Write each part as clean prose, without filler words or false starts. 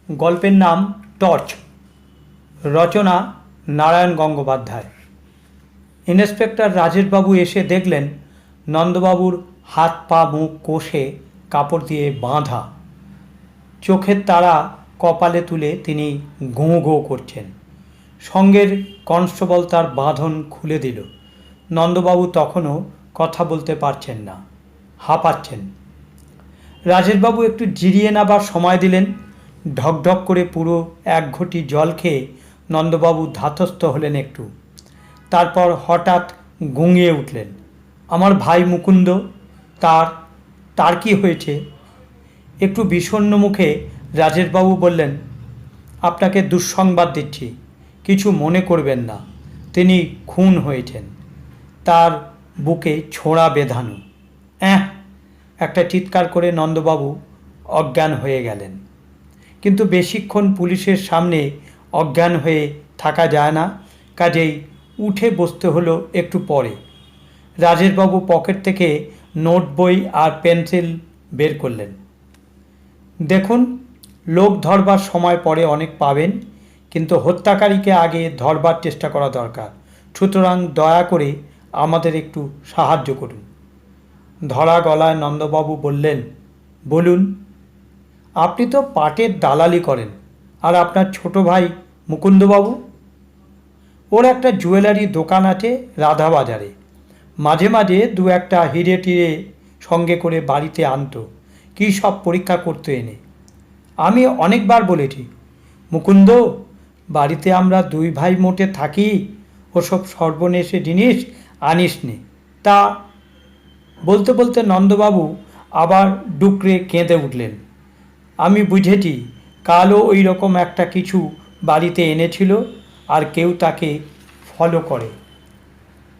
গল্পের নাম টর্চ। রচনা নারায়ণ গঙ্গোপাধ্যায়। ইন্সপেক্টর রাজেশবাবু এসে দেখলেন নন্দবাবুর হাত পা মুখ কষে কাপড় দিয়ে বাঁধা, চোখের তারা কপালে তুলে তিনি গোঁ গোঁ করছেন। সঙ্গের কনস্টেবল তার বাঁধন খুলে দিল। নন্দবাবু তখনও কথা বলতে পারছেন না, হাঁপাচ্ছেন। রাজেশবাবু একটু জিরিয়ে নেবার সময় দিলেন। ঢকঢক করে পুরো এক ঘটি জল খেয়ে নন্দবাবু ধাতস্থ হলেন একটু। তারপর হঠাৎ গুঙিয়ে উঠলেন, আমার ভাই মুকুন্দ, তার কি হয়েছে? একটু বিষণ্ণ মুখে রাজেশবাবু বললেন, আপনাকে দুঃসংবাদ দিচ্ছি, কিছু মনে করবেন না, তিনি খুন হয়েছেন। তার বুকে ছোঁড়া বেঁধানো। একটা চিৎকার করে নন্দবাবু অজ্ঞান হয়ে গেলেন। কিন্তু বেশিক্ষণ পুলিশের সামনে অজ্ঞান হয়ে থাকা যায় না, কাজেই উঠে বসতে হলো একটু পরে। রাজেশবাবু পকেট থেকে নোট বই আর পেন্সিল বের করলেন। দেখুন, লোক ধরবার সময় পরে অনেক পাবেন, কিন্তু হত্যাকারীকে আগে ধরবার চেষ্টা করা দরকার। সুতরাং দয়া করে আমাদের একটু সাহায্য করুন। ধরা গলায় নন্দবাবু বললেন, বলুন। আপনি তো পাটের দালালি করেন, আর আপনার ছোট ভাই মুকুন্দবাবু? ওর একটা জুয়েলারি দোকান আছে রাধাবাজারে। মাঝে মাঝে দু একটা হিরে টিরে সঙ্গে করে বাড়িতে আনতো, কী সব পরীক্ষা করতে এনে। আমি অনেকবার বলেছি, মুকুন্দ, বাড়িতে আমরা দুই ভাই মোটে থাকি, ওসব সর্বনেশে জিনিস আনিস নে। তা বলতে বলতে নন্দবাবু আবার ডুকরে কেঁদে উঠলেন। আমি বুঝেছি, কালও ওই রকম একটা কিছু বাড়িতে এনেছিল, আর কেউ তাকে ফলো করে।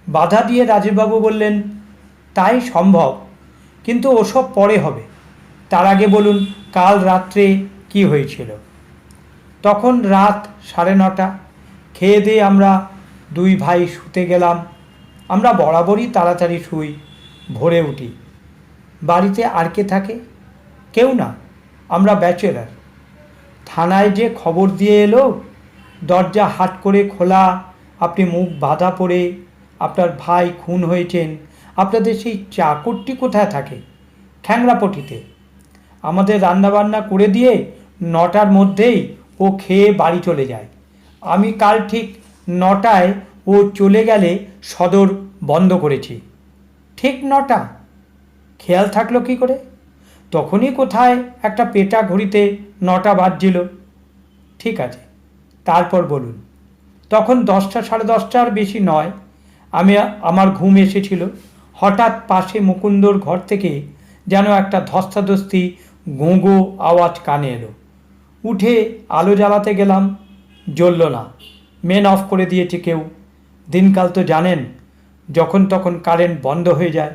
বাধা দিয়ে রাজেশবাবু বললেন, তাই সম্ভব, কিন্তু ওসব পরে হবে। তার আগে বলুন, কাল রাত্রে কি হয়েছিল? তখন রাত 9:30। খেয়ে দিয়ে আমরা দুই ভাই শুতে গেলাম। আমরা বরাবরই তাড়াতাড়ি শুই, ভোরে উঠি। বাড়িতে আর কে থাকে? কেউ না, আমরা ব্যাচেলার। থানায় যে খবর দিয়ে এলো, দরজা হাট করে খোলা, আপনি মুখ বাঁধা পড়ে আপনার ভাই খুন হয়েছেন। আপনাদের সেই চাকরটি কোথায় থাকে? খ্যাংরাপটিতে। আমাদের রান্নাবান্না করে দিয়ে 9টার মধ্যেই ও খেয়ে বাড়ি চলে যায়। আমি কাল ঠিক 9টায় ও চলে গেলে সদর বন্ধ করেছি। ঠিক 9টা? খেয়াল থাকলো কি করে? তখনই কোথায় একটা পেটা ঘড়িতে 9টা বাজছিল। ঠিক আছে, তারপর বলুন। তখন 10টা, 10:30টার বেশি নয়। আমার ঘুম এসেছিল। হঠাৎ পাশে মুকুন্দর ঘর থেকে যেন একটা ধস্তাধস্তি গোঁ গোঁ আওয়াজ কানে এলো। উঠে আলো জ্বালাতে গেলাম, জ্বলল না। মেন অফ করে দিয়েছে কেউ। দিনকাল তো জানেন, যখন তখন কারেন্ট বন্ধ হয়ে যায়।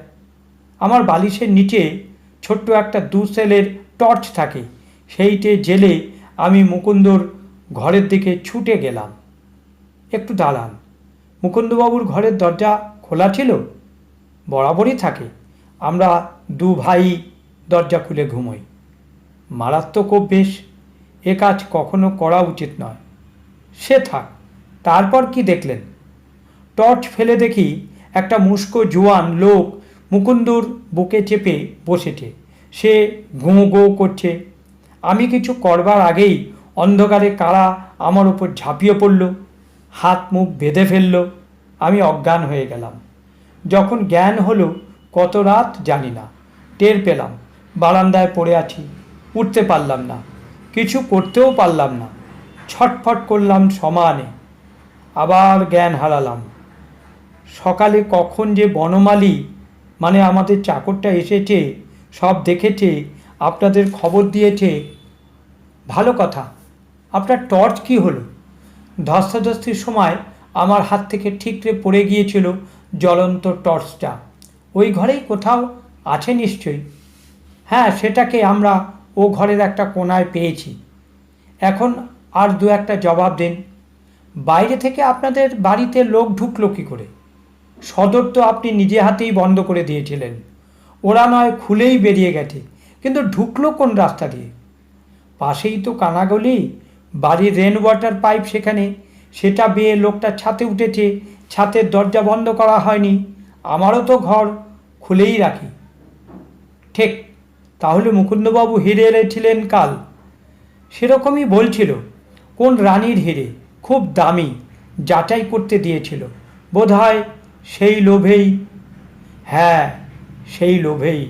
আমার বালিশের নিচে ছোট্ট একটা 2 সেলের টর্চ থাকে, সেইটে জেলে আমি মুকুন্দর ঘরের দিকে ছুটে গেলাম। একটু দাঁড়ান, মুকুন্দবাবুর ঘরের দরজা খোলা ছিল? বরাবরই থাকে। আমরা দু ভাই দরজা খুলে ঘুমোই। মারাত্মক অভ্যেস, এ কাজ কখনো করা উচিত নয়। সে থাক, তারপর কি দেখলেন? টর্চ ফেলে দেখি একটা মুস্কো জোয়ান লোক মুকুন্দর বুকে চেপে বসেছে। সে গোঁ গোঁ করছে। আমি কিছু করবার আগেই অন্ধকারে কারা আমার উপর ঝাঁপিয়ে পড়ল, হাত মুখ বেঁধে ফেলল। আমি অজ্ঞান হয়ে গেলাম। যখন জ্ঞান হলো কত রাত জানি না। টের পেলাম বারান্দায় পড়ে আছি, উঠতে পারলাম না, কিছু করতেও পারলাম না। ছটফট করলাম সমানে, আবার জ্ঞান হারালাম। সকালে কখন যে বনমালী, মানে আমাদের চাকরটা এসেছে, সব দেখেছে, আপনাদের খবর দিয়েছে। ভালো কথা, আপনার টর্চ কি হলো? ধস্তাধস্তির সময় আমার হাত থেকে ঠিকরে পড়ে গিয়েছিল জ্বলন্ত টর্চটা। ওই ঘরেই কোথাও আছে নিশ্চয়ই। হ্যাঁ, সেটাকে আমরা ও ঘরের একটা কোণায় পেয়েছি। এখন আর দু একটা জবাব দিন। বাইরে থেকে আপনাদের বাড়িতে লোক ঢুকলো কী করে? সদর তো আপনি নিজে হাতেই বন্ধ করে দিয়েছিলেন। ওরা নয় খুলেই বেরিয়ে গেছে, কিন্তু ঢুকলো কোন রাস্তা দিয়ে? পাশেই তো কানাগলি, বাড়ির রেন ওয়াটার পাইপ সেখানে, সেটা বেয়ে লোকটা ছাতে উঠেছে, ছাতের দরজা বন্ধ করা হয়নি। আমারও তো ঘর খুলেই রাখি। ঠিক, তাহলে মুকুন্দবাবু হিরে এনেছিলেন কাল? সেরকমই বলছিল। কোন রানীর হিরে, খুব দামি, যাচাই করতে দিয়েছিল বোধহয়। সেই লোভেই। হ্যাঁ, সেই লোভেই।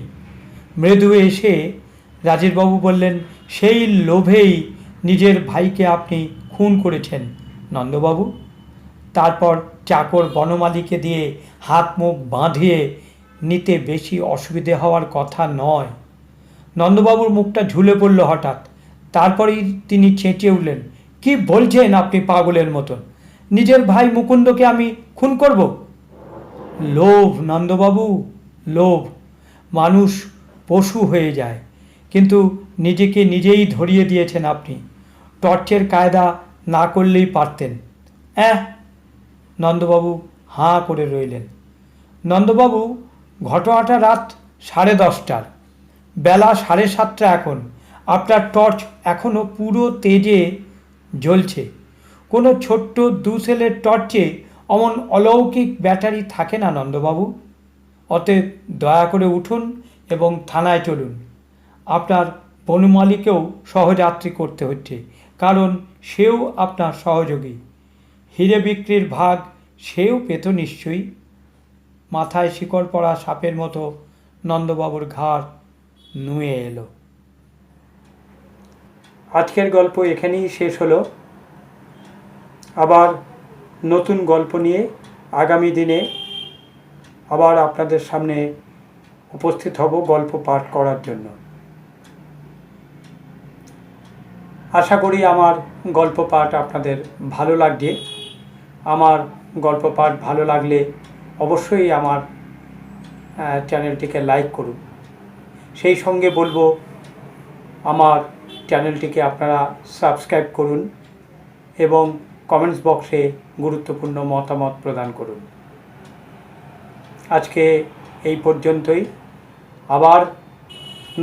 মৃদু এসে রাজেশবাবু বললেন, সেই লোভেই নিজের ভাইকে আপনি খুন করেছেন নন্দবাবু। তারপর চাকর বনমালীকে দিয়ে হাত মুখ বাঁধিয়ে নিতে বেশি অসুবিধে হওয়ার কথা নয়। নন্দবাবুর মুখটা ঝুলে পড়ল হঠাৎ। তারপরেই তিনি চেঁচিয়ে উঠলেন, কি বলছেন আপনি পাগলের মতন? নিজের ভাই মুকুন্দকে আমি খুন করব? লোভ নন্দবাবু, লোভ। মানুষ পশু হয়ে যায়। কিন্তু নিজেকে নিজেই ধরিয়ে দিয়েছেন আপনি। টর্চের কায়দা না করলেই পারতেন। নন্দবাবু হাঁ করে রইলেন। নন্দবাবু, ঘটনাটা রাত 10:30টার, বেলা 7:30 এখন। আপনার টর্চ এখনও পুরো তেজে জ্বলছে। কোনো ছোট্ট 2 সেলের টর্চে অমন অলৌকিক ব্যাটারি থাকে না নন্দবাবু। অতএব দয়া করে উঠুন এবং থানায় চলুন। আপনার বনমালীকেও সহযাত্রী করতে হচ্ছে, কারণ সেও আপনার সহযোগী। হিরে বিক্রির ভাগ সেও পেত নিশ্চয়ই। মাথায় শিকড় পড়া সাপের মতো নন্দবাবুর ঘাড় নুয়ে এলো। আজকের গল্প এখানেই শেষ হলো। আবার নতুন গল্প নিয়ে আগামী দিনে আবার আপনাদের সামনে উপস্থিত হব গল্প পাঠ করার জন্য। আশা করি আমার গল্প পাঠ আপনাদের ভালো লাগছে। আমার গল্প পাঠ ভালো লাগলে অবশ্যই আমার চ্যানেলটিকে লাইক করুন। সেই সঙ্গে বলবো, আমার চ্যানেলটিকে আপনারা সাবস্ক্রাইব করুন এবং কমেন্টস বক্সে গুরুত্বপূর্ণ মতামত প্রদান করুন। আজকে এই পর্যন্তই। আবার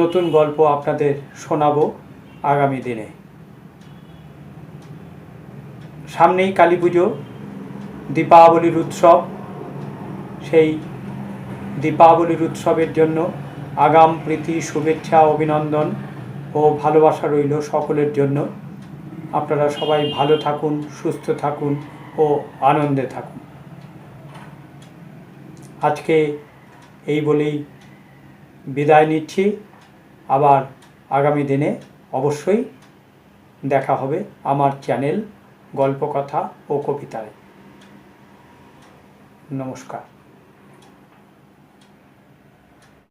নতুন গল্প আপনাদের শোনাবো আগামী দিনে। সামনেই কালী পুজো, দীপাবলির উৎসব। সেই দীপাবলির উৎসবের জন্য আগাম প্রীতি, শুভেচ্ছা, অভিনন্দন ও ভালোবাসা রইল সকলের জন্য। আপনারা সবাই ভালো থাকুন, সুস্থ থাকুন ও আনন্দে থাকুন। আজকে এই বলেই বিদায় নিচ্ছি। আবার আগামী দিনে অবশ্যই দেখা হবে আমার চ্যানেল গল্পকথা ও কবিতায়। নমস্কার।